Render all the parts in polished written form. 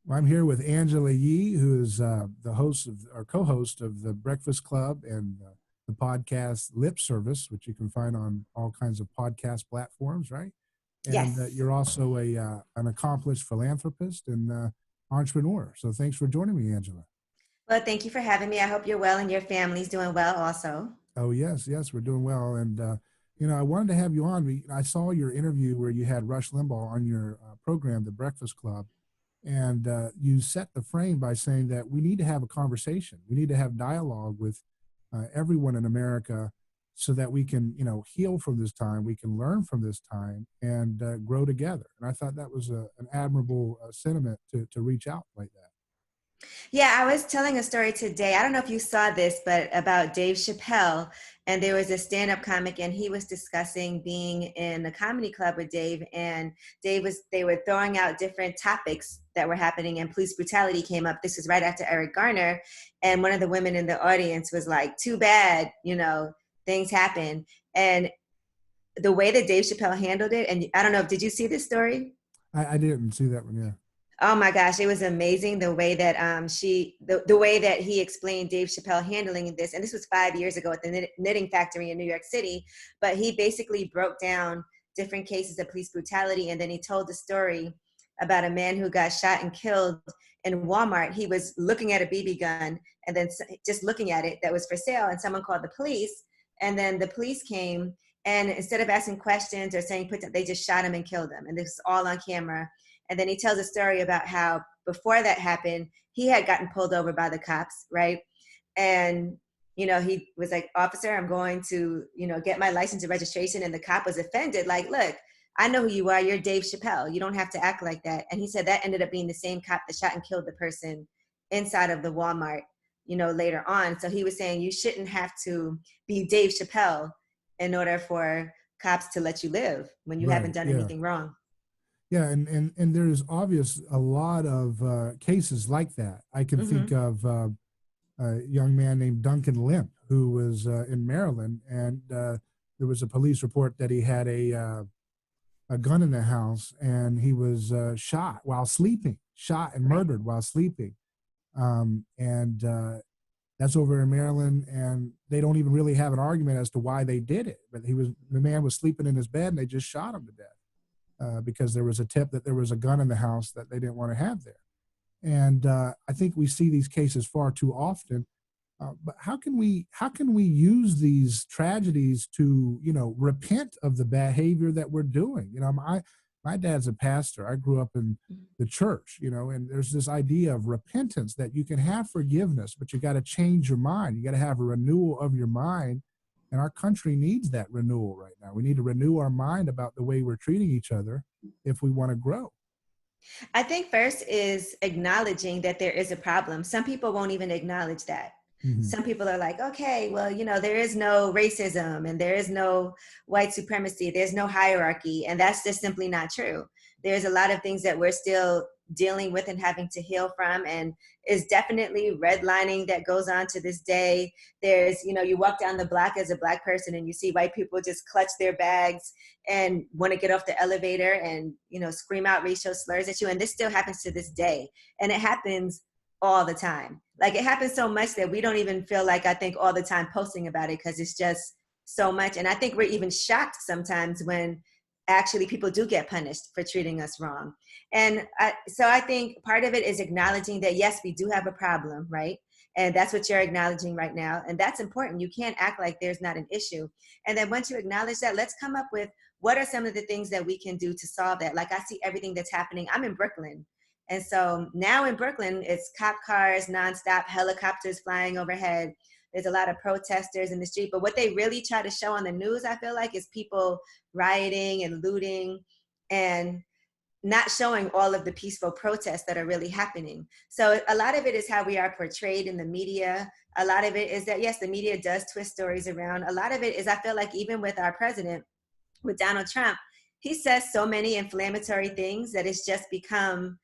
Well, I'm here with Angela Yee, who is the host of or co-host of the Breakfast Club and the podcast Lip Service, which you can find on all kinds of podcast platforms, right? And Yes. you're also a an accomplished philanthropist and entrepreneur. So thanks for joining me, Angela. Well, thank you for having me. I hope you're well and your family's doing well also. Oh yes, we're doing well. And I wanted to have you on. I saw your interview where you had Rush Limbaugh on your program, The Breakfast Club, and you set the frame by saying that we need to have a conversation. We need to have dialogue with everyone in America so that we can, heal from this time. We can learn from this time and grow together. And I thought that was an admirable sentiment to reach out like that. Yeah, I was telling a story today. I don't know if you saw this, but about Dave Chappelle. And there was a stand-up comic, and he was discussing being in a comedy club with Dave. And they were throwing out different topics that were happening, and police brutality came up. This was right after Eric Garner. And one of the women in the audience was like, too bad, things happen. And the way that Dave Chappelle handled it, and I don't know, did you see this story? I didn't see that one. Yeah. Oh my gosh, it was amazing the way that the way that he explained Dave Chappelle handling this. And this was 5 years ago at the Knitting Factory in New York City. But he basically broke down different cases of police brutality. And then he told the story about a man who got shot and killed in Walmart. He was looking at a BB gun and then just looking at it that was for sale. And someone called the police. And then the police came. And instead of asking questions or saying, they just shot him and killed him. And this is all on camera. And then he tells a story about how before that happened, he had gotten pulled over by the cops, right? And, he was like, officer, I'm going to, get my license and registration. And the cop was offended, like, look, I know who you are. You're Dave Chappelle. You don't have to act like that. And he said that ended up being the same cop that shot and killed the person inside of the Walmart, later on. So he was saying you shouldn't have to be Dave Chappelle in order for cops to let you live when you haven't Right. done Yeah. anything wrong. Yeah, and there's obvious a lot of cases like that. I can think Mm-hmm. of a young man named Duncan Limp who was in Maryland, and there was a police report that he had a gun in the house, and he was shot while sleeping, shot and Right. murdered while sleeping, and that's over in Maryland, and they don't even really have an argument as to why they did it. But the man was sleeping in his bed, and they just shot him to death because there was a tip that there was a gun in the house that they didn't want to have there. And I think we see these cases far too often. But how can we use these tragedies to repent of the behavior that we're doing? My dad's a pastor. I grew up in the church, and there's this idea of repentance that you can have forgiveness, but you got to change your mind. You got to have a renewal of your mind. And our country needs that renewal right now. We need to renew our mind about the way we're treating each other if we want to grow. I think first is acknowledging that there is a problem. Some people won't even acknowledge that. Mm-hmm. Some people are like, okay, well, there is no racism and there is no white supremacy. There's no hierarchy. And that's just simply not true. There's a lot of things that we're still dealing with and having to heal from. And is definitely redlining that goes on to this day. There's, you walk down the block as a Black person and you see white people just clutch their bags and want to get off the elevator and, scream out racial slurs at you. And this still happens to this day. And it happens all the time. Like it happens so much that we don't even feel like, I think, all the time posting about it because it's just so much. And I think we're even shocked sometimes when actually people do get punished for treating us wrong. And so I think part of it is acknowledging that, yes, we do have a problem, right? And that's what you're acknowledging right now. And that's important. You can't act like there's not an issue. And then once you acknowledge that, let's come up with what are some of the things that we can do to solve that? Like I see everything that's happening. I'm in Brooklyn. And so now in Brooklyn, it's cop cars nonstop, helicopters flying overhead. There's a lot of protesters in the street. But what they really try to show on the news, I feel like, is people rioting and looting and not showing all of the peaceful protests that are really happening. So a lot of it is how we are portrayed in the media. A lot of it is that, yes, the media does twist stories around. A lot of it is, I feel like, even with our president, with Donald Trump, he says so many inflammatory things that it's just become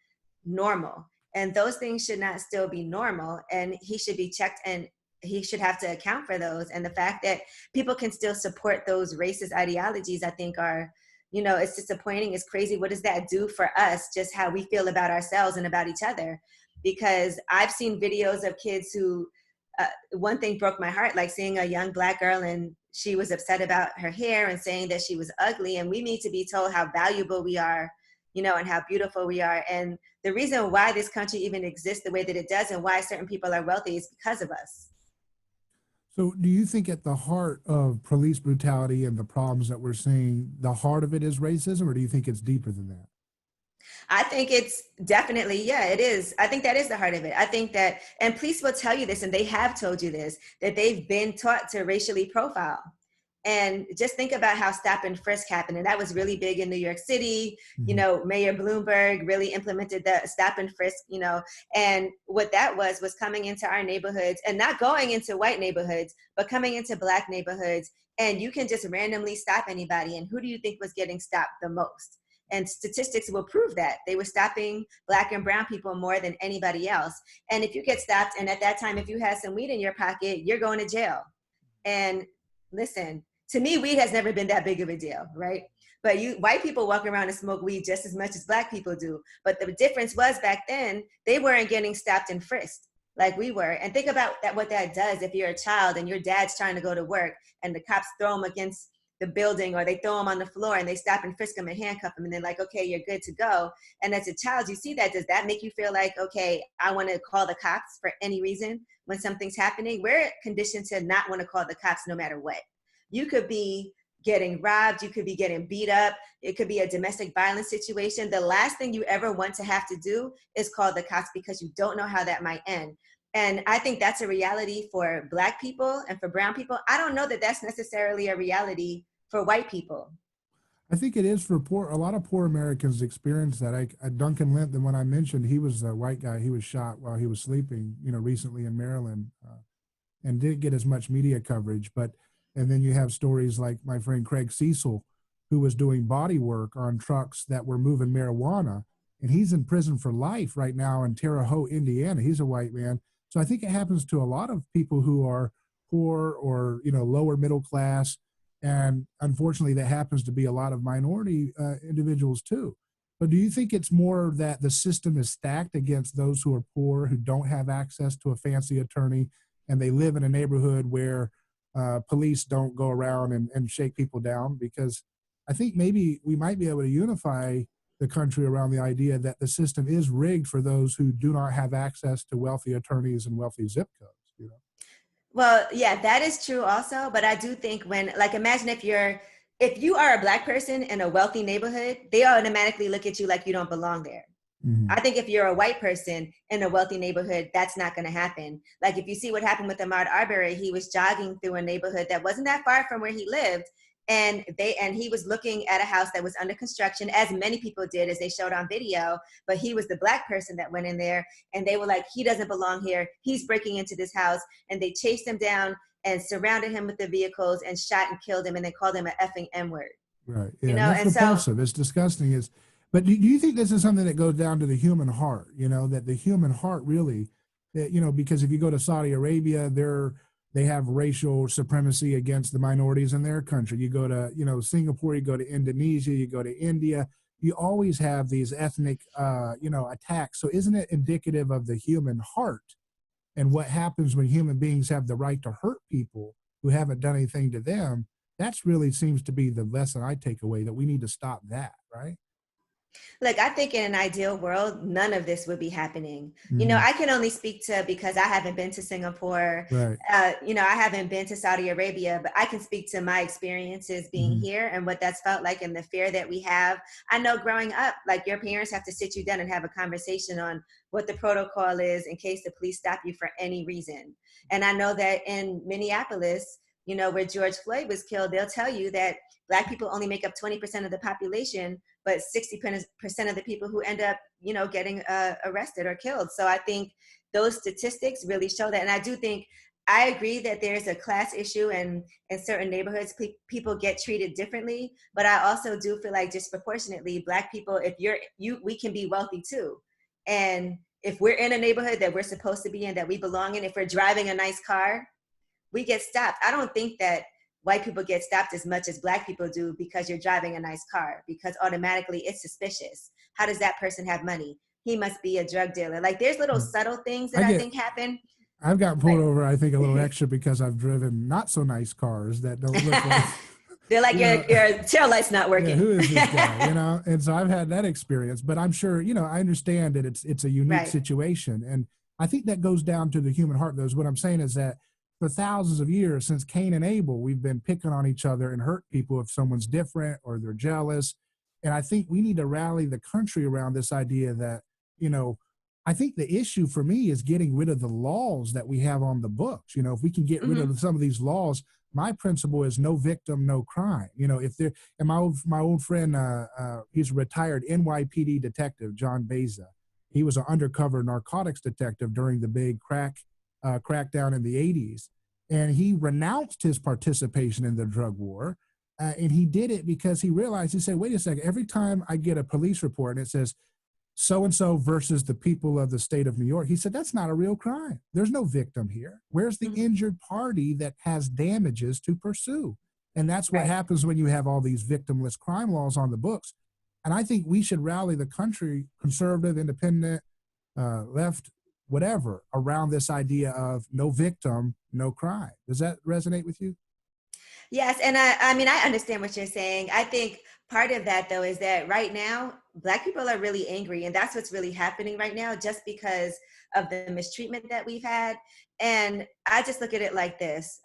normal. And those things should not still be normal. And he should be checked and he should have to account for those. And the fact that people can still support those racist ideologies, I think, are it's disappointing, it's crazy. What does that do for us, just how we feel about ourselves and about each other? Because I've seen videos of kids who, one thing broke my heart, like seeing a young Black girl and she was upset about her hair and saying that she was ugly. And we need to be told how valuable we are, and how beautiful we are. And the reason why this country even exists the way that it does and why certain people are wealthy is because of us. So, do you think at the heart of police brutality and the problems that we're seeing, the heart of it is racism, or do you think it's deeper than that? I think it's definitely, yeah, it is. I think that is the heart of it. I think that, and police will tell you this, and they have told you this, that they've been taught to racially profile. And just think about how stop and frisk happened. And that was really big in New York City. Mayor Bloomberg really implemented the stop and frisk, and what that was coming into our neighborhoods and not going into white neighborhoods, but coming into Black neighborhoods. And you can just randomly stop anybody. And who do you think was getting stopped the most? And statistics will prove that they were stopping Black and brown people more than anybody else. And if you get stopped, and at that time, if you had some weed in your pocket, you're going to jail. And listen, to me, weed has never been that big of a deal, right? But white people walk around and smoke weed just as much as Black people do. But the difference was back then, they weren't getting stopped and frisked like we were. And think about that, what that does if you're a child and your dad's trying to go to work and the cops throw him against the building, or they throw him on the floor and they stop and frisk him and handcuff him, and they're like, okay, you're good to go. And as a child, you see that. Does that make you feel like, okay, I want to call the cops for any reason when something's happening? We're conditioned to not want to call the cops no matter what. You could be getting robbed, you could be getting beat up, it could be a domestic violence situation. The last thing you ever want to have to do is call the cops, because you don't know how that might end. And I think that's a reality for Black people and for brown people. I don't know that that's necessarily a reality for white people. I think it is for a lot of poor Americans experience that. Duncan Lent, the one I mentioned, he was a white guy. He was shot while he was sleeping, recently in Maryland, and didn't get as much media coverage. And then you have stories like my friend Craig Cecil, who was doing body work on trucks that were moving marijuana, and he's in prison for life right now in Terre Haute, Indiana. He's a white man. So I think it happens to a lot of people who are poor or, lower middle class. And unfortunately, that happens to be a lot of minority individuals too. But do you think it's more that the system is stacked against those who are poor, who don't have access to a fancy attorney, and they live in a neighborhood where police don't go around and shake people down? Because I think maybe we might be able to unify the country around the idea that the system is rigged for those who do not have access to wealthy attorneys and wealthy zip codes. Well, yeah, that is true also. But I do think imagine if you are a Black person in a wealthy neighborhood, they automatically look at you like you don't belong there. Mm-hmm. I think if you're a white person in a wealthy neighborhood, that's not going to happen. Like if you see what happened with Ahmaud Arbery, he was jogging through a neighborhood that wasn't that far from where he lived. And he was looking at a house that was under construction, as many people did, as they showed on video. But he was the Black person that went in there, and they were like, he doesn't belong here. He's breaking into this house. And they chased him down and surrounded him with the vehicles and shot and killed him. And they called him an effing N-word. Right. Yeah. That's repulsive. It's disgusting. But do you think this is something that goes down to the human heart? That the human heart really, because if you go to Saudi Arabia, they have racial supremacy against the minorities in their country. You go to, Singapore, you go to Indonesia, you go to India, you always have these ethnic, attacks. So isn't it indicative of the human heart and what happens when human beings have the right to hurt people who haven't done anything to them? That's really seems to be the lesson I take away, that we need to stop that, right? Look, I think in an ideal world, none of this would be happening. Mm-hmm. I can only speak to, because I haven't been to Singapore, right. I haven't been to Saudi Arabia, but I can speak to my experiences being Mm-hmm. here and what that's felt like and the fear that we have. I know growing up, like your parents have to sit you down and have a conversation on what the protocol is in case the police stop you for any reason. And I know that in Minneapolis, where George Floyd was killed, they'll tell you that Black people only make up 20% of the population, but 60% of the people who end up, getting arrested or killed. So I think those statistics really show that. And I do think, I agree that there's a class issue, and in certain neighborhoods, people get treated differently. But I also do feel like disproportionately, Black people, we can be wealthy too. And if we're in a neighborhood that we're supposed to be in, that we belong in, if we're driving a nice car, we get stopped. I don't think that white people get stopped as much as black people do because you're driving a nice car, because automatically it's suspicious. How does that person have money? He must be a drug dealer. Like there's little subtle things that I I get, think happen. I've gotten pulled But over, I think, a little extra because I've driven not so nice cars that don't look like, they're like, you know, your tail light's not yeah, working. who is this guy? You know, and so I've had that experience, but I'm sure, you know, I understand that it's a unique Right. situation. And I think that goes down to the human heart. Though, what I'm saying is that for thousands of years, since Cain and Abel, we've been picking on each other and hurt people if someone's different or they're jealous. And I think we need to rally the country around this idea that, you know, I think the issue for me is getting rid of the laws that we have on the books. You know, if we can get rid of some of these laws, my principle is no victim, no crime. You know, if there, and my old friend, he's a retired NYPD detective, John Beza. He was an undercover narcotics detective during the big crackdown in the 80s. And he renounced his participation in the drug war. And he did it because he realized, he said, wait a second, every time I get a police report and it says, so-and-so versus the people of the state of New York. He said, that's not a real crime. There's no victim here. Where's the injured party that has damages to pursue? And that's what happens when you have all these victimless crime laws on the books. And I think we should rally the country, conservative, independent, left, whatever, around this idea of no victim, no crime. Does that resonate with you? Yes, and I mean, I understand what you're saying. I think part of that, though, is that right now, Black people are really angry, and that's what's really happening right now, just because of the mistreatment that we've had. And I just look at it like this.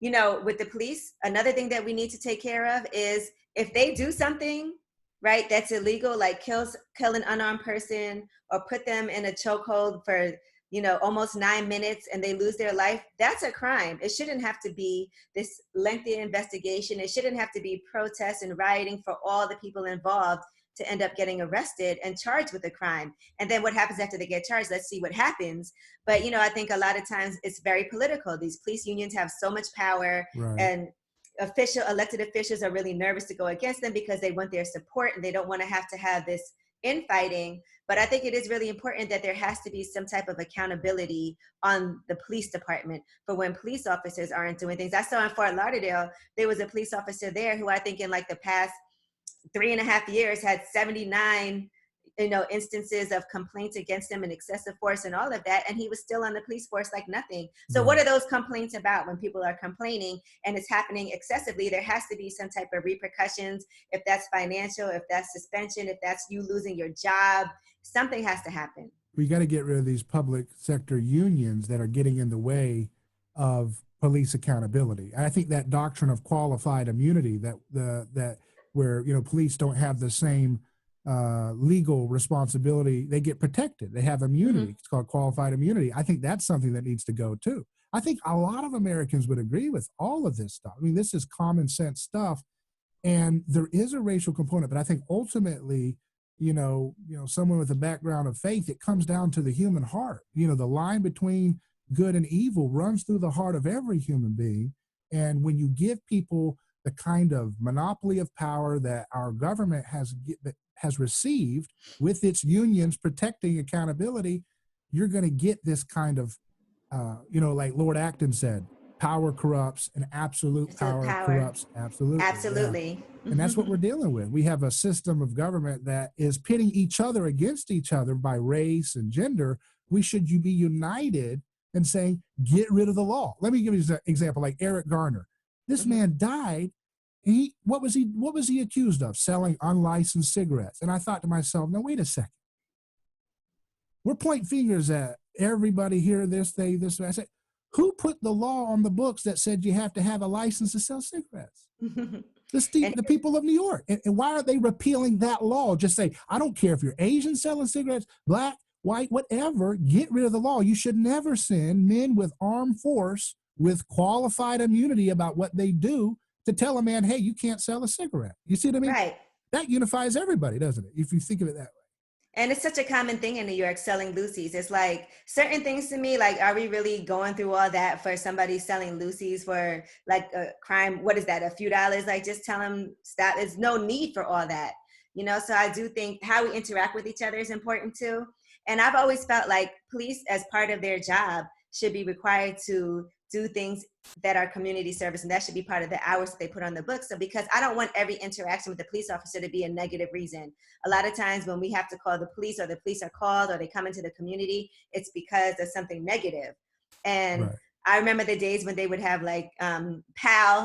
You know, with the police, another thing that we need to take care of is if they do something, right, that's illegal, like kill an unarmed person or put them in a chokehold for, you know, almost 9 minutes and they lose their life, that's a crime. It shouldn't have to be this lengthy investigation. It shouldn't have to be protests and rioting for all the people involved to end up getting arrested and charged with a crime. And then what happens after they get charged? Let's see what happens. But, you know, I think a lot of times it's very political. These police unions have so much power, and elected officials are really nervous to go against them because they want their support and they don't want to have this infighting. But I think it is really important that there has to be some type of accountability on the police department for when police officers aren't doing things. I saw in Fort Lauderdale, there was a police officer there who I think in like the past 3.5 years had 79, you know, instances of complaints against him and excessive force and all of that. And he was still on the police force like nothing. So what are those complaints about? When people are complaining and it's happening excessively, there has to be some type of repercussions. If that's financial, if that's suspension, if that's you losing your job, something has to happen. We got to get rid of these public sector unions that are getting in the way of police accountability. I think that doctrine of qualified immunity, that where, you know, police don't have the same legal responsibility, they get protected, they have immunity. It's called qualified immunity. I think that's something that needs to go too. I think a lot of Americans would agree with all of this stuff. I mean, this is common sense stuff, and there is a racial component, but I think ultimately, you know, someone with a background of faith, it comes down to the human heart. You know, the line between good and evil runs through the heart of every human being. And when you give people the kind of monopoly of power that our government has received with its unions protecting accountability, you're going to get this kind of, you know, like Lord Acton said, power corrupts and absolute power corrupts absolutely. Absolutely. Yeah. And that's what we're dealing with. We have a system of government that is pitting each other against each other by race and gender. We should be united and saying, get rid of the law. Let me give you an example, like Eric Garner. This man died. What was he accused of? Selling unlicensed cigarettes. And I thought to myself, now wait a second. We're pointing fingers at everybody here, this. I said, who put the law on the books that said you have to have a license to sell cigarettes? The people of New York. And why are they repealing that law? Just say, I don't care if you're Asian selling cigarettes, black, white, whatever, get rid of the law. You should never send men with armed force with qualified immunity about what they do to tell a man, hey, you can't sell a cigarette. You see what I mean? Right. That unifies everybody, doesn't it? If you think of it that way. And it's such a common thing in New York, selling loosies. It's like certain things to me, like, are we really going through all that for somebody selling loosies for like a crime? What is that? A few dollars? Like, just tell them stop. There's no need for all that, you know? So I do think how we interact with each other is important too. And I've always felt like police, as part of their job, should be required to do things that are community service, and that should be part of the hours that they put on the books. So because I don't want every interaction with the police officer to be a negative reason. A lot of times when we have to call the police, or the police are called, or they come into the community, it's because of something negative. And Right. I remember the days when they would have like PAL,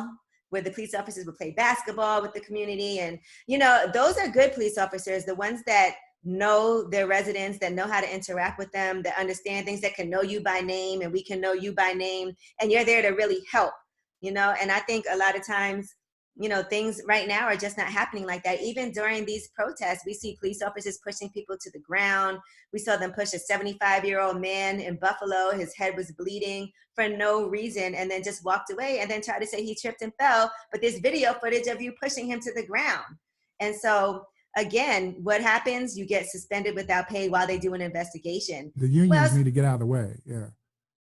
where the police officers would play basketball with the community. And, you know, those are good police officers, the ones that know their residents, that know how to interact with them, that understand things, that can know you by name, and we can know you by name, and you're there to really help, you know. And I think a lot of times, you know, things right now are just not happening like that. Even during these protests, we see police officers pushing people to the ground. We saw them push a 75-year-old man in Buffalo. His head was bleeding for no reason, and then just walked away, and then tried to say he tripped and fell. But there's video footage of you pushing him to the ground. And so again, what happens? You get suspended without pay while they do an investigation. The Well, unions need to get out of the way. Yeah.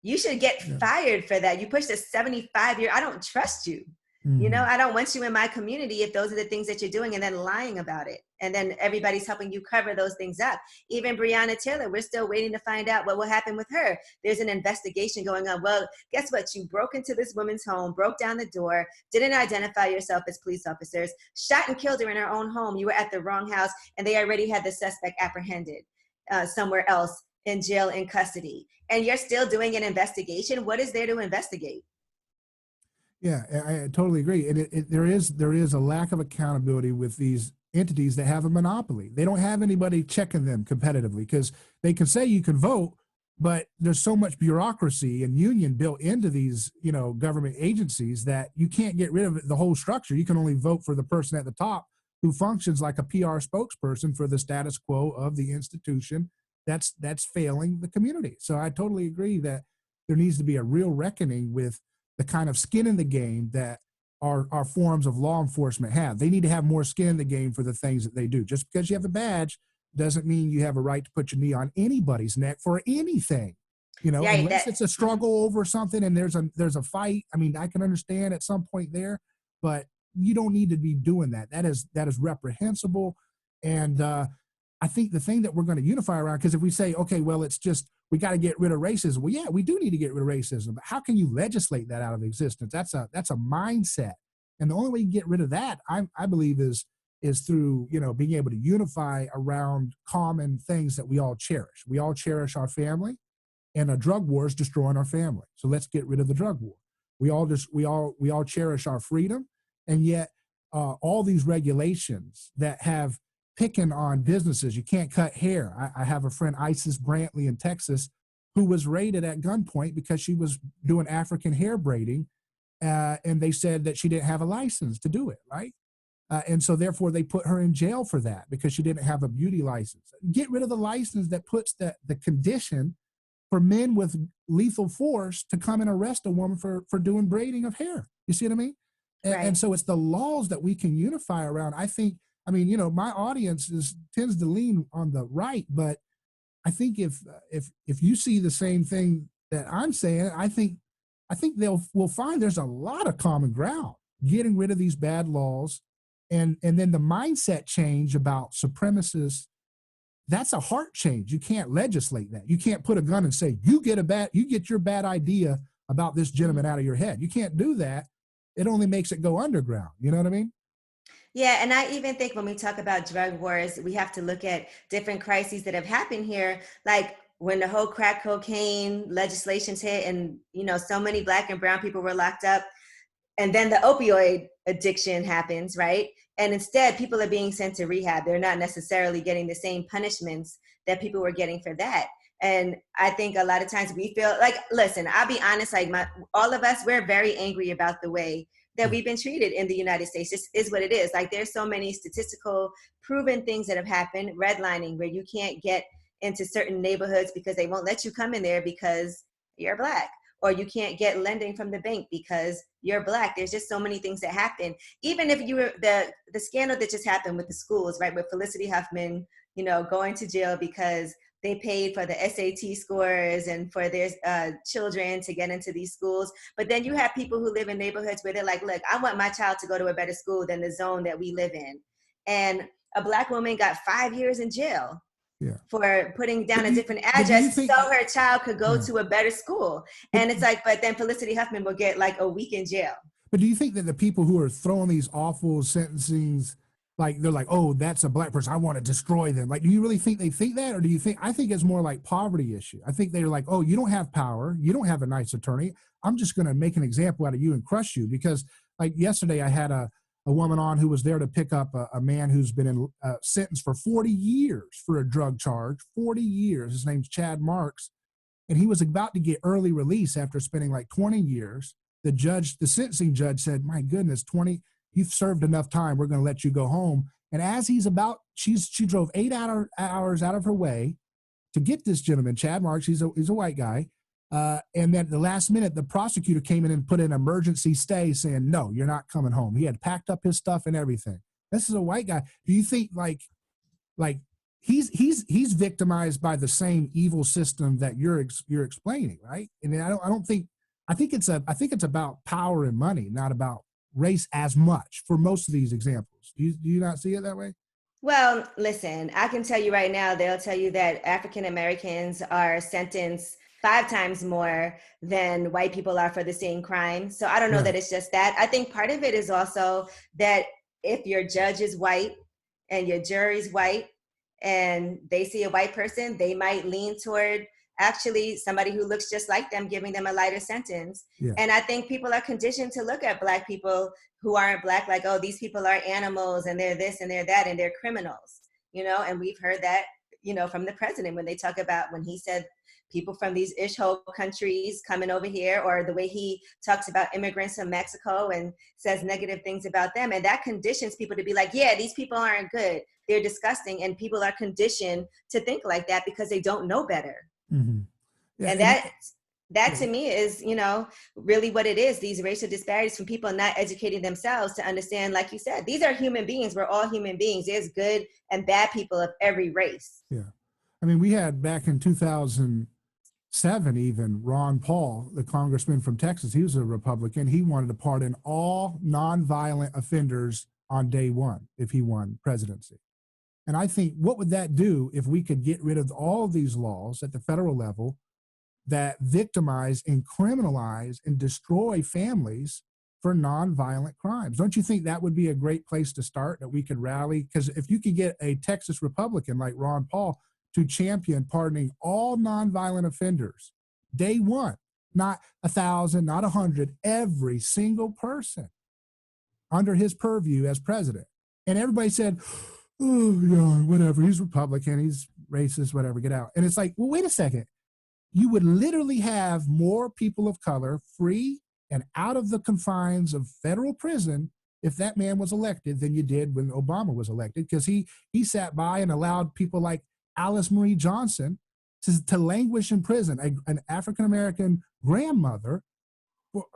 you should get Yeah. fired for that. You pushed a 75-year. I don't trust you. You know, I don't want you in my community if those are the things that you're doing, and then lying about it. And then everybody's helping you cover those things up. Even Breonna Taylor, we're still waiting to find out what will happen with her. There's an investigation going on. Well, guess what? You broke into this woman's home, broke down the door, didn't identify yourself as police officers, shot and killed her in her own home. You were at the wrong house, and they already had the suspect apprehended somewhere else in jail, in custody. And you're still doing an investigation. What is there to investigate? Yeah, I totally agree. And there is a lack of accountability with these entities that have a monopoly. They don't have anybody checking them competitively, because they can say you can vote, but there's so much bureaucracy and union built into these, you know, government agencies, that you can't get rid of the whole structure. You can only vote for the person at the top who functions like a PR spokesperson for the status quo of the institution that's failing the community. So I totally agree that there needs to be a real reckoning with the kind of skin in the game that our forms of law enforcement have. They need to have more skin in the game for the things that they do. Just because you have a badge doesn't mean you have a right to put your knee on anybody's neck for anything, you know, Yeah, unless it's a struggle over something and there's a fight. I mean, I can understand at some point there, but you don't need to be doing that. That is reprehensible. And I think the thing that we're going to unify around, because if we say, okay, well, it's just, we got to get rid of racism. Well, yeah, we do need to get rid of racism, but how can you legislate that out of existence? That's a mindset. And the only way you get rid of that, I believe, is through, you know, being able to unify around common things that we all cherish. We all cherish our family, and a drug war is destroying our family. So let's get rid of the drug war. We all cherish our freedom, and yet all these regulations that have picking on businesses. You can't cut hair. I have a friend, Isis Brantley in Texas, who was raided at gunpoint because she was doing African hair braiding, and they said that she didn't have a license to do it, right? And so therefore they put her in jail for that, because she didn't have a beauty license. Get rid of the license that puts the condition for men with lethal force to come and arrest a woman for doing braiding of hair. You see what I mean? Right. And so it's the laws that we can unify around. I mean, you know, my audience tends to lean on the right, but I think if you see the same thing that I'm saying, I think we'll find there's a lot of common ground getting rid of these bad laws, and then the mindset change about supremacists. That's a heart change. You can't legislate that. You can't put a gun and say, you get your bad idea about this gentleman out of your head. You can't do that. It only makes it go underground. You know what I mean? Yeah, and I even think when we talk about drug wars, we have to look at different crises that have happened here, like when the whole crack cocaine legislations hit, and you know, so many Black and brown people were locked up, and then the opioid addiction happens, right? And instead, people are being sent to rehab. They're not necessarily getting the same punishments that people were getting for that. And I think a lot of times we feel like, listen, I'll be honest, like all of us, we're very angry about the way that we've been treated in the United States. This is what it is. Like, there's so many statistical proven things that have happened. Redlining, where you can't get into certain neighborhoods because they won't let you come in there because you're Black, or you can't get lending from the bank because you're Black. There's just so many things that happen. Even if you were the scandal that just happened with the schools, right, with Felicity Huffman, you know, going to jail because they paid for the SAT scores and for their children to get into these schools. But then you have people who live in neighborhoods where they're like, look, I want my child to go to a better school than the zone that we live in. And a Black woman got 5 years in jail Yeah. for putting down a different But do you address think, so her child could go yeah. to a better school. And it's like, but then Felicity Huffman will get like a week in jail. But do you think that the people who are throwing these awful sentencings, like they're like, oh, that's a black person, I want to destroy them. Like, do you really think they think that? Or do you think, I think it's more like poverty issue. I think they're like, oh, you don't have power. You don't have a nice attorney. I'm just going to make an example out of you and crush you. Because like yesterday I had a woman on who was there to pick up a man who's been in sentenced for 40 years for a drug charge, 40 years. His name's Chad Marks. And he was about to get early release after spending like 20 years. The sentencing judge said, my goodness, 20, you've served enough time. We're going to let you go home. And as he's about, she drove 8 hours out of her way to get this gentleman, Chad Marks. He's a white guy. And then at the last minute, the prosecutor came in and put an emergency stay saying, no, you're not coming home. He had packed up his stuff and everything. This is a white guy. Do you think like he's victimized by the same evil system that you're explaining, right? And I think it's about power and money, not about race as much for most of these examples. Do you not see it that way? Well, listen, I can tell you right now, they'll tell you that African Americans are sentenced 5 times more than white people are for the same crime. So I don't know that it's just that. I think part of it is also that if your judge is white and your jury's white and they see a white person, they might lean toward actually somebody who looks just like them, giving them a lighter sentence. Yeah. And I think people are conditioned to look at Black people who aren't Black like, oh, these people are animals and they're this and they're that and they're criminals, and we've heard that, from the president when they talk about when he said people from these ish-hole countries coming over here, or the way he talks about immigrants from Mexico and says negative things about them. And that conditions people to be like, yeah, these people aren't good. They're disgusting. And people are conditioned to think like that because they don't know better. Mm-hmm. Yeah, and that to me is, really what it is. These racial disparities from people not educating themselves to understand, like you said, these are human beings. We're all human beings. There's good and bad people of every race. Yeah. I mean, we had back in 2007, even Ron Paul, the congressman from Texas, he was a Republican. He wanted to pardon all nonviolent offenders on day one if he won presidency. And I think, what would that do if we could get rid of all of these laws at the federal level that victimize and criminalize and destroy families for nonviolent crimes? Don't you think that would be a great place to start, that we could rally? Because if you could get a Texas Republican like Ron Paul to champion pardoning all nonviolent offenders day one, not 1,000, not 100, every single person under his purview as president. And everybody said, oh, yeah, whatever, he's Republican, he's racist, whatever, get out. And it's like, well, wait a second. You would literally have more people of color free and out of the confines of federal prison if that man was elected than you did when Obama was elected, because he sat by and allowed people like Alice Marie Johnson to languish in prison, an African-American grandmother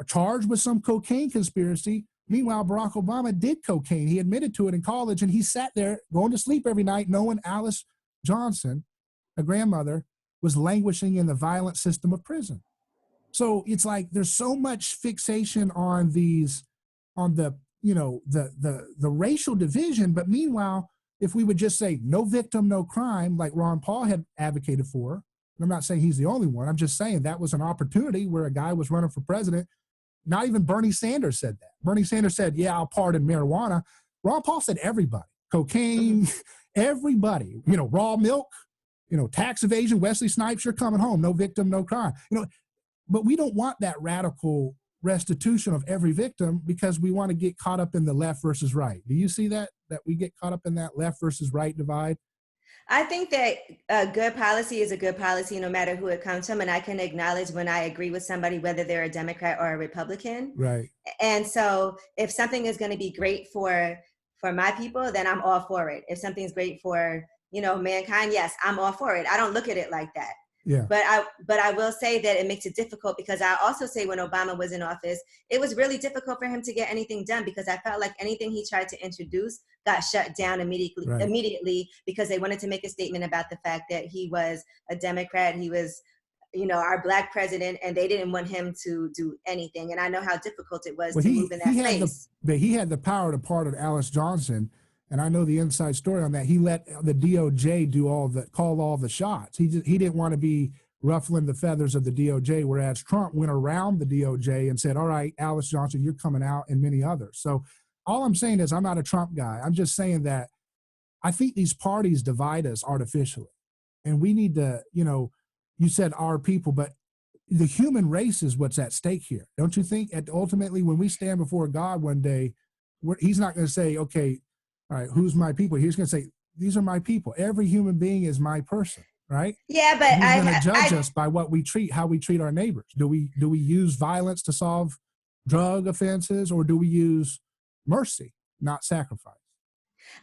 charged with some cocaine conspiracy. Meanwhile, Barack Obama did cocaine. He admitted to it in college, and he sat there going to sleep every night knowing Alice Johnson, a grandmother, was languishing in the violent system of prison. So it's like there's so much fixation on the racial division, but meanwhile, if we would just say no victim, no crime, like Ron Paul had advocated for, and I'm not saying he's the only one, I'm just saying that was an opportunity where a guy was running for president. Not even Bernie Sanders said that. Bernie Sanders said, yeah, I'll pardon marijuana. Ron Paul said everybody, cocaine, everybody, raw milk, tax evasion, Wesley Snipes, you're coming home, no victim, no crime. But we don't want that radical restitution of every victim because we want to get caught up in the left versus right. Do you see that we get caught up in that left versus right divide? I think that a good policy is a good policy no matter who it comes from. And I can acknowledge when I agree with somebody, whether they're a Democrat or a Republican. Right. And so if something is going to be great for my people, then I'm all for it. If something's great for, mankind, yes, I'm all for it. I don't look at it like that. Yeah. But I will say that it makes it difficult because I also say when Obama was in office, it was really difficult for him to get anything done because I felt like anything he tried to introduce got shut down immediately because they wanted to make a statement about the fact that he was a Democrat. He was, our Black president, and they didn't want him to do anything. And I know how difficult it was to move in that space. But he had the power to pardon Alice Johnson. and I know the inside story on that. He let the DOJ call all the shots. He didn't want to be ruffling the feathers of the DOJ, whereas Trump went around the DOJ and said, all right, Alice Johnson, you're coming out, and many others. So all I'm saying is I'm not a Trump guy. I'm just saying that I think these parties divide us artificially. And we need to, you said our people, but the human race is what's at stake here. Don't you think? Ultimately, when we stand before God one day, he's not going to say, okay, all right, who's my people? He's going to say, these are my people. Every human being is my person, right? Yeah, but And he's going to judge us by how we treat our neighbors. Do we use violence to solve drug offenses, or do we use mercy, not sacrifice?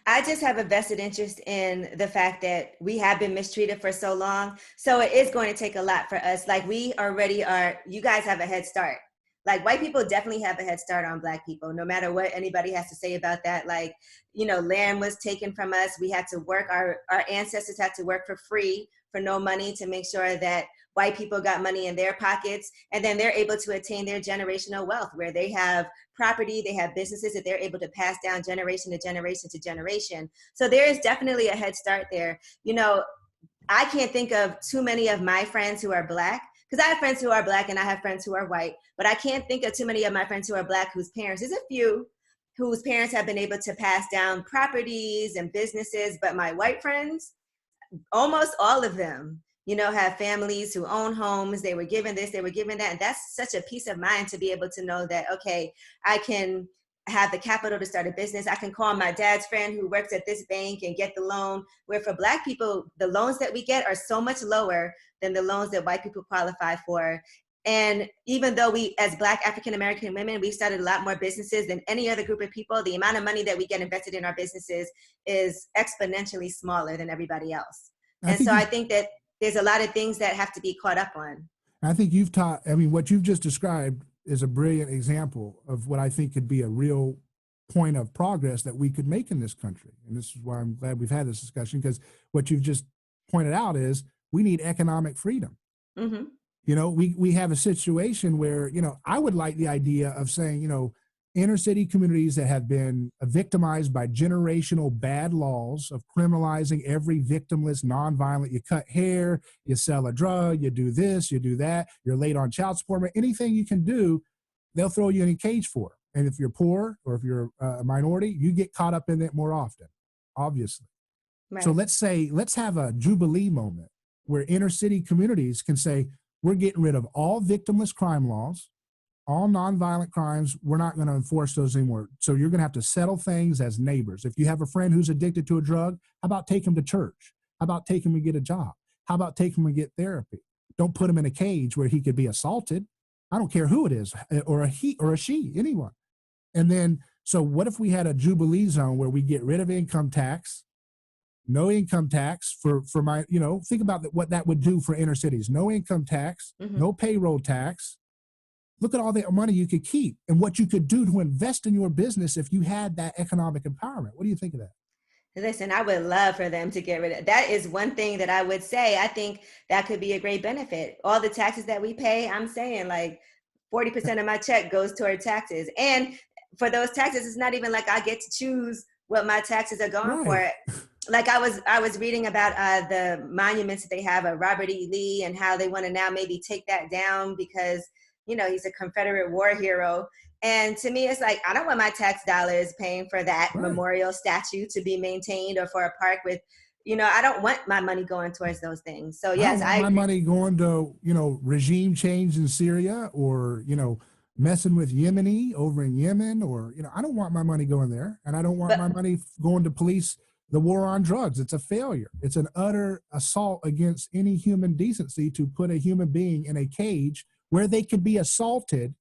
I just have a vested interest in the fact that we have been mistreated for so long. So it is going to take a lot for us. Like, we already are, you guys have a head start. Like, white people definitely have a head start on Black people, no matter what anybody has to say about that. Like, land was taken from us. We had to work, our ancestors had to work for free, for no money, to make sure that white people got money in their pockets. And then they're able to attain their generational wealth, where they have property, they have businesses that they're able to pass down generation to generation to generation. So there is definitely a head start there. I can't think of too many of my friends who are Black, because I have friends who are Black and I have friends who are white, but I can't think of too many of my friends who are Black whose parents, there's a few whose parents have been able to pass down properties and businesses, but my white friends, almost all of them, have families who own homes. They were given this, they were given that. And that's such a peace of mind to be able to know that, okay, I can have the capital to start a business. I can call my dad's friend who works at this bank and get the loan. Where for Black people, the loans that we get are so much lower than the loans that white people qualify for. And even though we, as Black African-American women, we started a lot more businesses than any other group of people, the amount of money that we get invested in our businesses is exponentially smaller than everybody else. And so I think that there's a lot of things that have to be caught up on. I think what you've just described is a brilliant example of what I think could be a real point of progress that we could make in this country. And this is why I'm glad we've had this discussion, because what you've just pointed out is we need economic freedom. Mm-hmm. We have a situation where, I would like the idea of saying, inner city communities that have been victimized by generational bad laws of criminalizing every victimless, nonviolent, you cut hair, you sell a drug, you do this, you do that, you're late on child support, anything you can do, they'll throw you in a cage for. And if you're poor or if you're a minority, you get caught up in it more often, obviously. Right. So let's have a jubilee moment where inner city communities can say, we're getting rid of all victimless crime laws, all nonviolent crimes. We're not going to enforce those anymore. So you're going to have to settle things as neighbors. If you have a friend who's addicted to a drug, how about take him to church? How about take him and get a job? How about take him and get therapy? Don't put him in a cage where he could be assaulted. I don't care who it is, or a he or a she, anyone. And then, so what if we had a jubilee zone where we get rid of income tax, no income tax for my, think about what that would do for inner cities. No income tax, mm-hmm. No payroll tax. Look at all the money you could keep and what you could do to invest in your business if you had that economic empowerment. What do you think of that? Listen, I would love for them to get rid of that. Is one thing that I would say. I think that could be a great benefit. All the taxes that we pay, I'm saying like 40% of my check goes toward taxes. And for those taxes, it's not even like I get to choose what my taxes are going right. for. Like I was reading about the monuments that they have of Robert E. Lee and how they want to now maybe take that down because, he's a Confederate war hero. And to me, it's like, I don't want my tax dollars paying for that right. memorial statue to be maintained or for a park with, I don't want my money going towards those things. So yes, I want my money going to, regime change in Syria or, messing with Yemeni over in Yemen or, I don't want my money going there. And I don't want my money going to police the war on drugs. It's a failure. It's an utter assault against any human decency to put a human being in a cage where they could be assaulted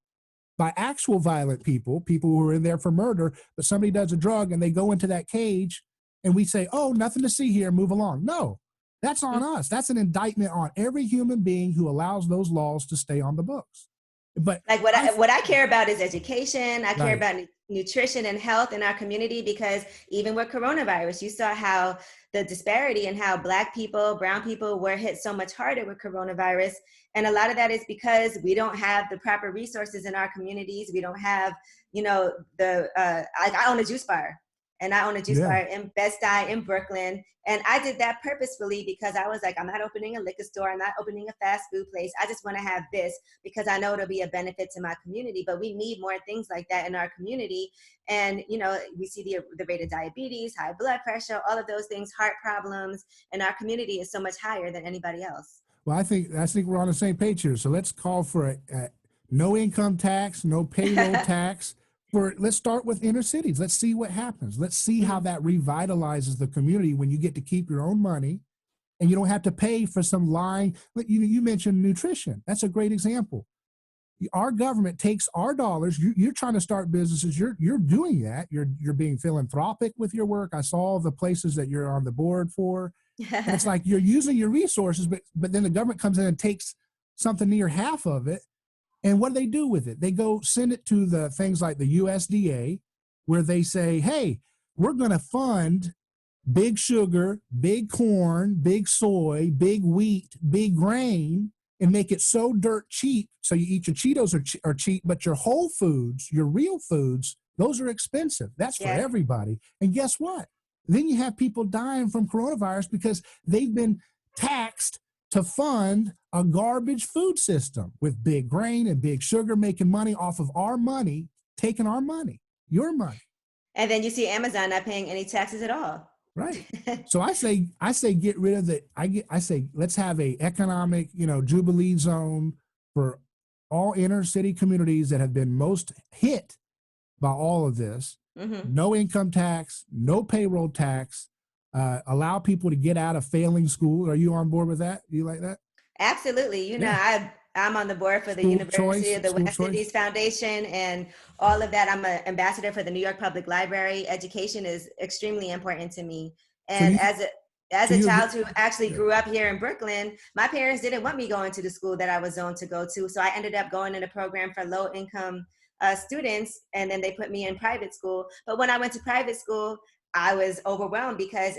by actual violent people who are in there for murder, but somebody does a drug and they go into that cage and we say, oh, nothing to see here, move along. No, that's on us. That's an indictment on every human being who allows those laws to stay on the books. But like what I care about is education. I care about nutrition and health in our community, because even with coronavirus, you saw how the disparity and how Black people, brown people were hit so much harder with coronavirus. And a lot of that is because we don't have the proper resources in our communities. We don't have, I own a juice bar. and I own a juice Yeah. bar in Bed-Stuy in Brooklyn. And I did that purposefully because I was like, I'm not opening a liquor store. I'm not opening a fast food place. I just want to have this because I know it'll be a benefit to my community. But we need more things like that in our community. And, you know, we see the rate of diabetes, high blood pressure, all of those things, heart problems, and our community is so much higher than anybody else. Well, I think we're on the same page here. So let's call for a no income tax, no payroll tax. Let's start with inner cities. Let's see what happens. Let's see how that revitalizes the community when you get to keep your own money and you don't have to pay for some lying. You mentioned nutrition. That's a great example. Our government takes our dollars. You're trying to start businesses. You're doing that. You're being philanthropic with your work. I saw the places that you're on the board for. And it's like you're using your resources, but then the government comes in and takes something near half of it. And what do they do with it? They go send it to the things like the USDA, where they say, hey, we're going to fund big sugar, big corn, big soy, big wheat, big grain, and make it so dirt cheap. So you eat your Cheetos are cheap, but your whole foods, your real foods, those are expensive. That's for everybody. And guess what? Then you have people dying from coronavirus because they've been taxed to fund a garbage food system with big grain and big sugar, making money off of our money, taking our money, your money. And then you see Amazon not paying any taxes at all. Right. So I say get rid of I say let's have a economic, jubilee zone for all inner city communities that have been most hit by all of this. No income tax, no payroll tax, allow people to get out of failing school. Are you on board with that? Do you like that? Absolutely. You know, I'm on the board for the University of the West Indies Foundation and all of that. I'm an ambassador for the New York Public Library. Education is extremely important to me. And as a child who actually grew up here in Brooklyn, my parents didn't want me going to the school that I was zoned to go to. So I ended up going in a program for low income students, and then they put me in private school. But when I went to private school, I was overwhelmed because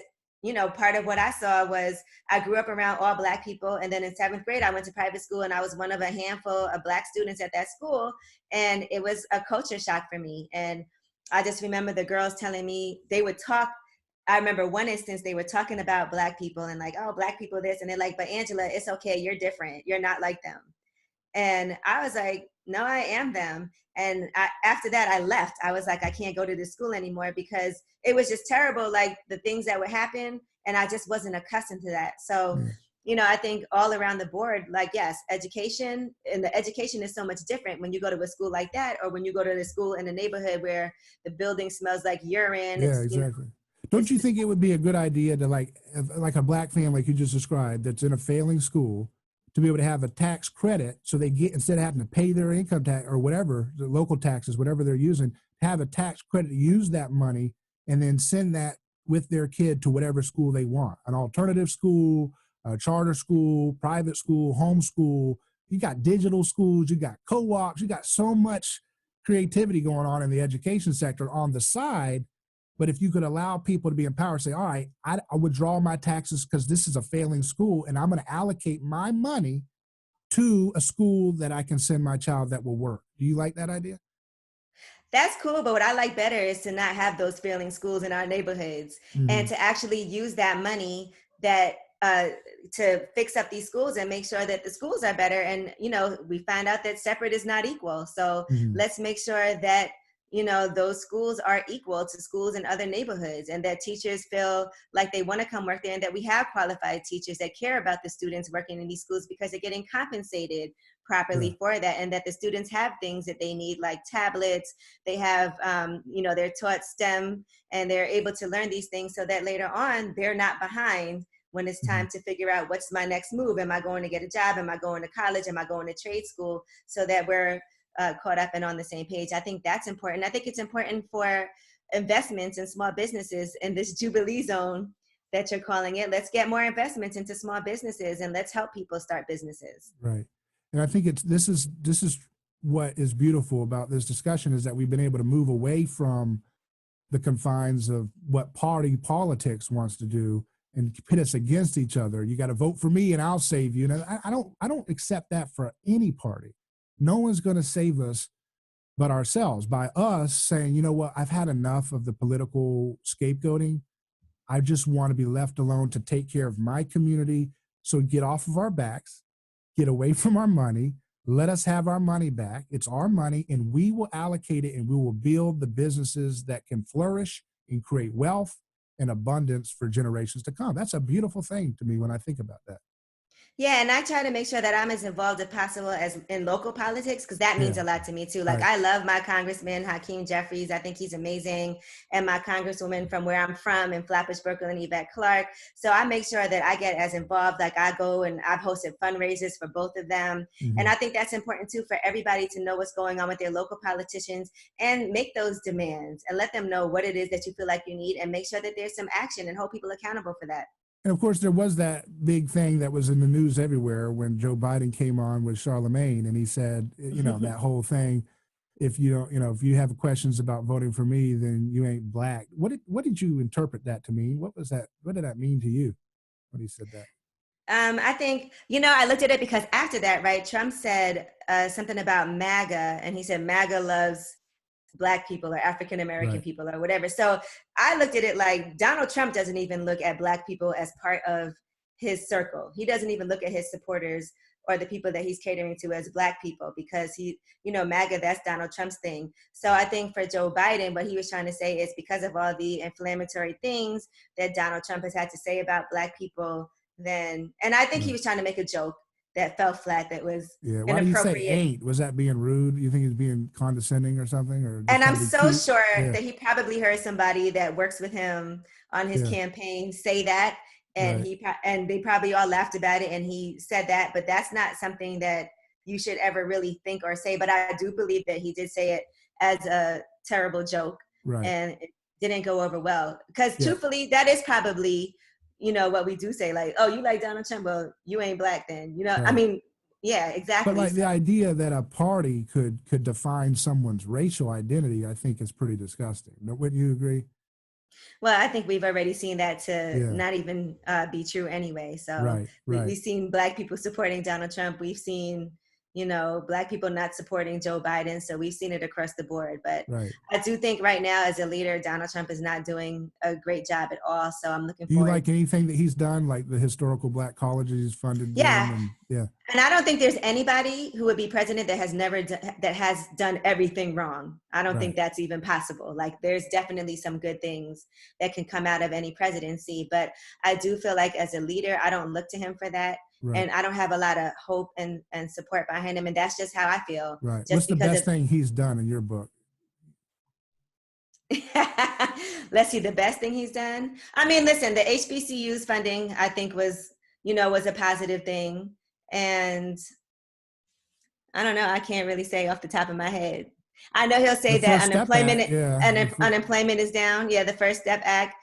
part of what I saw was I grew up around all Black people. And then in 7th grade, I went to private school and I was one of a handful of Black students at that school. And it was a culture shock for me. And I just remember the girls telling me they would talk. I remember one instance they were talking about Black people and like, oh, Black people this. And they're like, but Angela, it's okay. You're different. You're not like them. And I was like, no, I am them. And after that, I left. I was like, I can't go to this school anymore because it was just terrible, like the things that would happen. And I just wasn't accustomed to that. So, I think all around the board, like, yes, education, and the education is so much different when you go to a school like that or when you go to the school in a neighborhood where the building smells like urine. Yeah, exactly. Don't you think it would be a good idea to like a Black family like you just described that's in a failing school to be able to have a tax credit so they get, instead of having to pay their income tax or whatever, the local taxes, whatever they're using, have a tax credit, use that money and then send that with their kid to whatever school they want, an alternative school, a charter school, private school, homeschool. You got digital schools, you got co-ops, you got so much creativity going on in the education sector on the side. But if you could allow people to be empowered, say, all right, I withdraw my taxes because this is a failing school and I'm going to allocate my money to a school that I can send my child that will work. Do you like that idea? That's cool. But what I like better is to not have those failing schools in our neighborhoods and to actually use that money that to fix up these schools and make sure that the schools are better. And, we find out that separate is not equal. So let's make sure that those schools are equal to schools in other neighborhoods and that teachers feel like they want to come work there and that we have qualified teachers that care about the students working in these schools because they're getting compensated properly for that, and that the students have things that they need like tablets. They have, they're taught STEM and they're able to learn these things so that later on they're not behind when it's time to figure out what's my next move. Am I going to get a job? Am I going to college? Am I going to trade school? So that we're caught up and on the same page. I think that's important. I think it's important for investments in small businesses in this Jubilee zone that you're calling it. Let's get more investments into small businesses and let's help people start businesses. Right. And I think this is what is beautiful about this discussion is that we've been able to move away from the confines of what party politics wants to do and pit us against each other. You got to vote for me and I'll save you. And I don't accept that for any party. No one's going to save us but ourselves, by us saying, you know what, I've had enough of the political scapegoating. I just want to be left alone to take care of my community. So get off of our backs, get away from our money, let us have our money back. It's our money, and we will allocate it, and we will build the businesses that can flourish and create wealth and abundance for generations to come. That's a beautiful thing to me when I think about that. Yeah, and I try to make sure that I'm as involved as possible as in local politics, because that Yeah, means a lot to me too. Like, right. I love my Congressman Hakeem Jeffries. I think he's amazing. And my Congresswoman from where I'm from in Flatbush, Brooklyn, Yvette Clarke. So I make sure that I get as involved. Like, I go and I've hosted fundraisers for both of them. And Mm-hmm. I think that's important too, for everybody to know what's going on with their local politicians and make those demands and let them know what it is that you feel like you need, and make sure that there's some action and hold people accountable for that. And of course, there was that big thing that was in the news everywhere when Joe Biden came on with Charlemagne, and he said, you know, that whole thing. If you don't, you know, if you have questions about voting for me, then you ain't black. What did you interpret that to mean? What was that? What did that mean to you when he said that? I think, I looked at it because after that, right, Trump said something about MAGA, and he said MAGA loves Black people or African American Right. people or whatever. So I looked at it like Donald Trump doesn't even look at Black people as part of his circle. He doesn't even look at his supporters or the people that he's catering to as Black people, because MAGA, that's Donald Trump's thing. So I think for Joe Biden, what he was trying to say is, because of all the inflammatory things that Donald Trump has had to say about Black people, and I think he Right. was trying to make a joke that fell flat, that was Yeah. Why do you say inappropriate. ain't? Was that being rude? You think he's being condescending or something, or just And trying I'm to be so cute? sure Yeah. that he probably heard somebody that works with him on his Yeah. campaign say that, and Right. and they probably all laughed about it, and he said that. But that's not something that you should ever really think or say. But I do believe that he did say it as a terrible joke, Right. and it didn't go over well. Because Yeah. truthfully, that is probably what we do say, like, oh, you like Donald Trump, well, you ain't Black then. I Right. mean, yeah, But exactly. like So the idea that a party could define someone's racial identity, I think is pretty disgusting. Wouldn't you agree? well, I think we've already seen that to Yeah. not even be true anyway. So Right. we've Right. seen Black people supporting Donald Trump. We've seen, Black people not supporting Joe Biden. So we've seen it across the board. But Right. I do think right now, as a leader, Donald Trump is not doing a great job at all. So I'm looking Do you forward. like anything that he's done, like the historical Black colleges he's funded them, Yeah. and yeah, And I don't think there's anybody who would be president that has never that has done everything wrong. I don't think right, that's even possible. Like, there's definitely some good things that can come out of any presidency, but I do feel like as a leader, I don't look to him for that, right, and I don't have a lot of hope and support behind him, and that's just how I feel. right. What's Just the because best of thing he's done in your book? let's see, the best thing he's done. I mean, listen, the HBCU's funding, I think, was a positive thing, and I don't know. I can't really say off the top of my head. I know he'll say The that First Step Act, yeah. unemployment is down. Yeah, the First Step Act.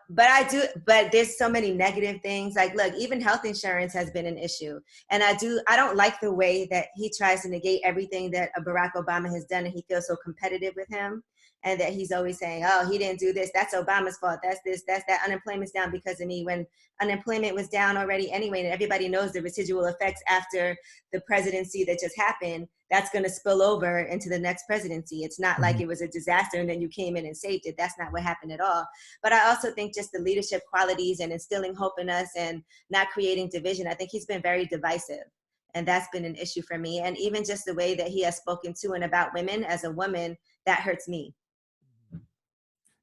But but there's so many negative things. Like, look, even health insurance has been an issue, and I don't like the way that he tries to negate everything that Barack Obama has done, and he feels so competitive with him, and that he's always saying, "Oh, he didn't do this. That's Obama's fault. That's this. That's that. Unemployment's down because of me." When unemployment was down already anyway, and everybody knows the residual effects after the presidency that just happened, that's going to spill over into the next presidency. It's not like Mhm. it was a disaster and then you came in and saved it. That's not what happened at all. But I also think just the leadership qualities and instilling hope in us and not creating division, I think he's been very divisive. And that's been an issue for me. And even just the way that he has spoken to and about women as a woman, that hurts me.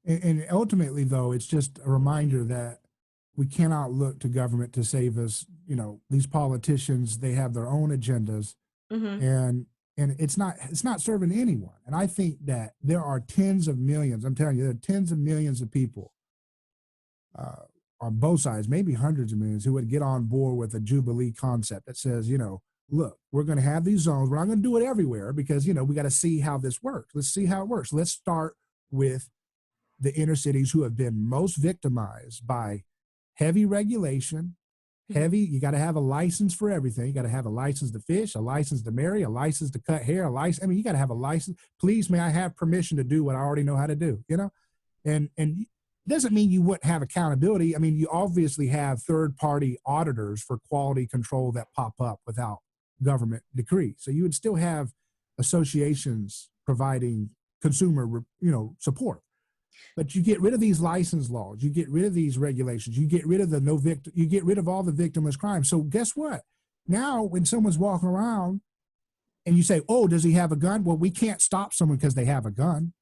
And ultimately, though, it's just a reminder that we cannot look to government to save us. You know, these politicians, they have their own agendas, Mm-hmm. and it's not serving anyone. And I think that there are tens of millions. I'm telling you, there are tens of millions of people uh, on both sides, maybe hundreds of millions, who would get on board with a Jubilee concept that says, look, we're going to have these zones. We're not going to do it everywhere because, we got to see how this works. Let's see how it works. Let's start with the inner cities who have been most victimized by heavy regulation. You got to have a license for everything. You got to have a license to fish, a license to marry, a license to cut hair, a license. I mean, you got to have a license. Please, may I have permission to do what I already know how to do, And doesn't mean you wouldn't have accountability. I mean, you obviously have third-party auditors for quality control that pop up without government decree. So you would still have associations providing consumer, support. But you get rid of these license laws, you get rid of these regulations, you get rid of you get rid of all the victimless crime. So guess what? Now, when someone's walking around and you say, "Oh, does he have a gun?" Well, we can't stop someone because they have a gun,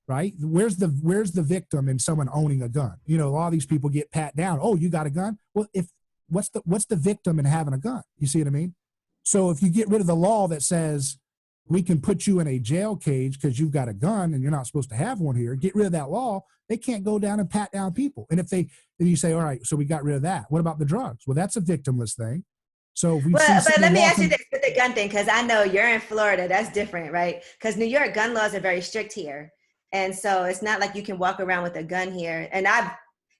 right? Where's the victim in someone owning a gun? All these people get pat down. Oh, you got a gun? Well, what's the victim in having a gun? You see what I mean? So if you get rid of the law that says we can put you in a jail cage because you've got a gun and you're not supposed to have one here, get rid of that law, they can't go down and pat down people. And then you say, all right, so we got rid of that. What about the drugs? Well, that's a victimless thing. So but let me ask you this with the gun thing, because I know you're in Florida. That's different, right? Because New York gun laws are very strict here. And so it's not like you can walk around with a gun here. And I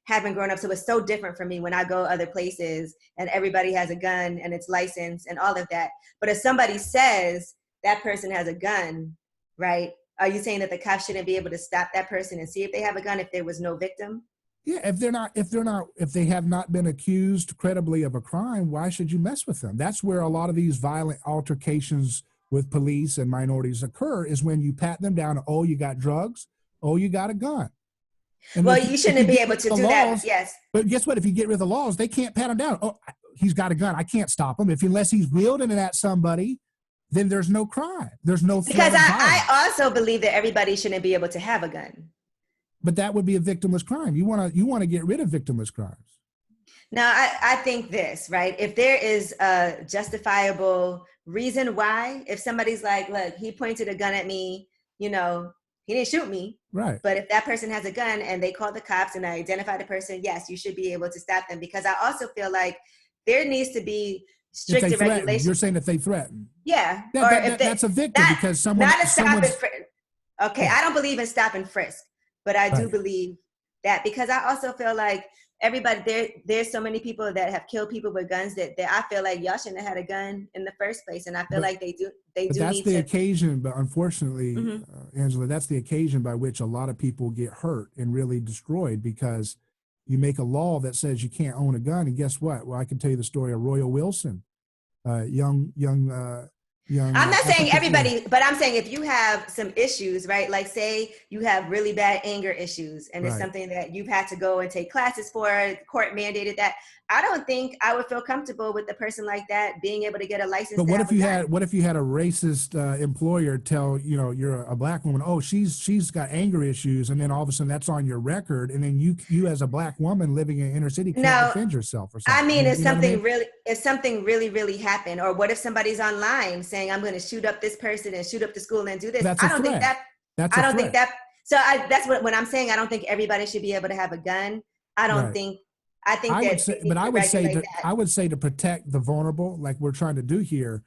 haven't grown up, so it's so different for me when I go other places and everybody has a gun and it's licensed and all of that. But if somebody says that person has a gun, right? Are you saying that the cops shouldn't be able to stop that person and see if they have a gun if there was no victim? Yeah, if they have not been accused credibly of a crime, why should you mess with them? That's where a lot of these violent altercations with police and minorities occur, is when you pat them down. Oh, you got drugs. Oh, you got a gun. And well, you shouldn't be able to do that. Yes. But guess what? If you get rid of the laws, they can't pat him down. Oh, he's got a gun. I can't stop him. Unless he's wielding it at somebody, then there's no crime. There's no threat. Because I also believe that everybody shouldn't be able to have a gun. But that would be a victimless crime. You want to get rid of victimless crimes. Now, I think this, right? If there is a justifiable reason why, if somebody's like, look, he pointed a gun at me, he didn't shoot me. Right. But if that person has a gun and they call the cops and I identify the person, yes, you should be able to stop them. Because I also feel like there needs to be stricter regulations. You're saying if they threaten. Yeah. That's a victim because someone. Not a stop and frisk. Okay, I don't believe in stop and frisk, but I do believe that, because I also feel like there's so many people that have killed people with guns that I feel like y'all shouldn't have had a gun in the first place. And I feel like they do. That's the occasion, but unfortunately, Angela, that's the occasion by which a lot of people get hurt and really destroyed, because you make a law that says you can't own a gun. And guess what? Well, I can tell you the story of Royal Wilson, young. I'm not saying everybody, but I'm saying if you have some issues, right? Like say you have really bad anger issues and it's something that you've had to go and take classes for, court mandated that. I don't think I would feel comfortable with a person like that being able to get a license. But what if you had a racist employer tell, you're a black woman, oh, she's got anger issues, and then all of a sudden that's on your record, and then you as a black woman living in inner city can't defend yourself or something. I mean, if something really happened, or what if somebody's online saying I'm going to shoot up this person and shoot up the school and do this? That's a threat. So that's when I'm saying I don't think everybody should be able to have a gun. I would say to protect the vulnerable, like we're trying to do here,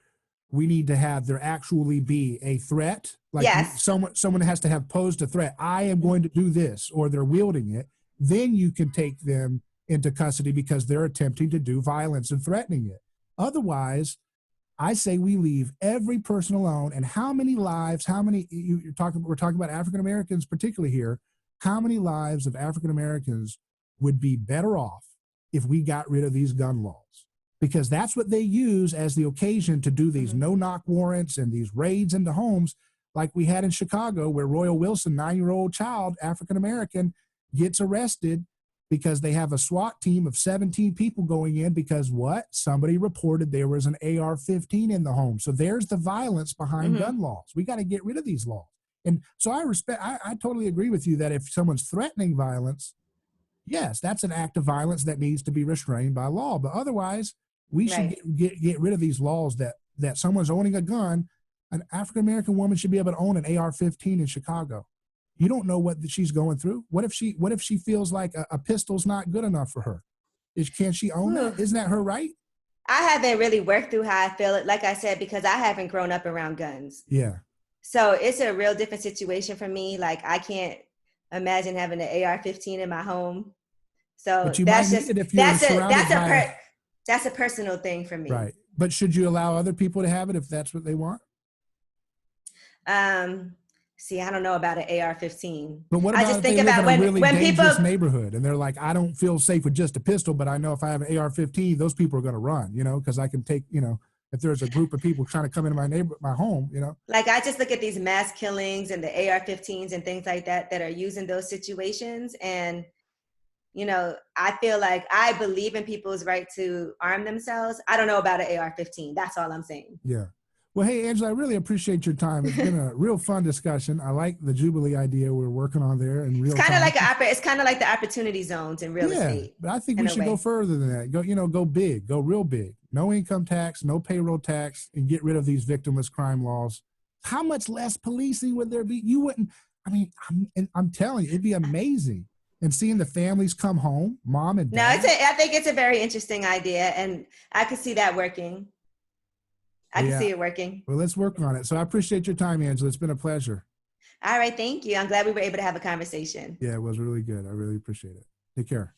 we need to have there actually be a threat. Like someone has to have posed a threat. I am going to do this, or they're wielding it. Then you can take them into custody because they're attempting to do violence and threatening it. Otherwise, I say we leave every person alone. And how many lives, we're talking about African Americans particularly here, how many lives of African Americans would be better off if we got rid of these gun laws? Because that's what they use as the occasion to do these no-knock warrants and these raids into homes like we had in Chicago, where Royal Wilson, 9-year-old child, African-American, gets arrested because they have a SWAT team of 17 people going in because somebody reported there was an AR-15 in the home. So there's the violence behind gun laws. We got to get rid of these laws. And so I totally agree with you that if someone's threatening violence, yes, that's an act of violence that needs to be restrained by law. But otherwise, we should get rid of these laws that someone's owning a gun. An African-American woman should be able to own an AR-15 in Chicago. You don't know what she's going through. What if she feels like a pistol's not good enough for her? Can she own that? Isn't that her right? I haven't really worked through how I feel it, like I said, because I haven't grown up around guns. Yeah. So it's a real different situation for me. Like I can't imagine having an AR-15 in my home. So that's a personal thing for me. Right. But should you allow other people to have it if that's what they want? See, I don't know about an AR-15. But what about if they live in a really dangerous neighborhood and they're like, I don't feel safe with just a pistol, but I know if I have an AR-15, those people are going to run, because I can take, if if there's a group of people trying to come into my home, you know. Like, I just look at these mass killings and the AR-15s and things like that that are used in those situations. And, you know, I feel like I believe in people's right to arm themselves. I don't know about an AR-15. That's all I'm saying. Yeah. Well, hey, Angela, I really appreciate your time. It's been a real fun discussion. I like the Jubilee idea we're working on there in real time. It's kind of like the opportunity zones in real estate. But I think we should go further than that. Go big, go real big. No income tax, no payroll tax, and get rid of these victimless crime laws. How much less policing would there be? You wouldn't. I mean, I'm telling you, it'd be amazing. And seeing the families come home, mom and dad. No, I think it's a very interesting idea, and I could see that working. I can see it working. Well, let's work on it. So I appreciate your time, Angela. It's been a pleasure. All right. Thank you. I'm glad we were able to have a conversation. Yeah, it was really good. I really appreciate it. Take care.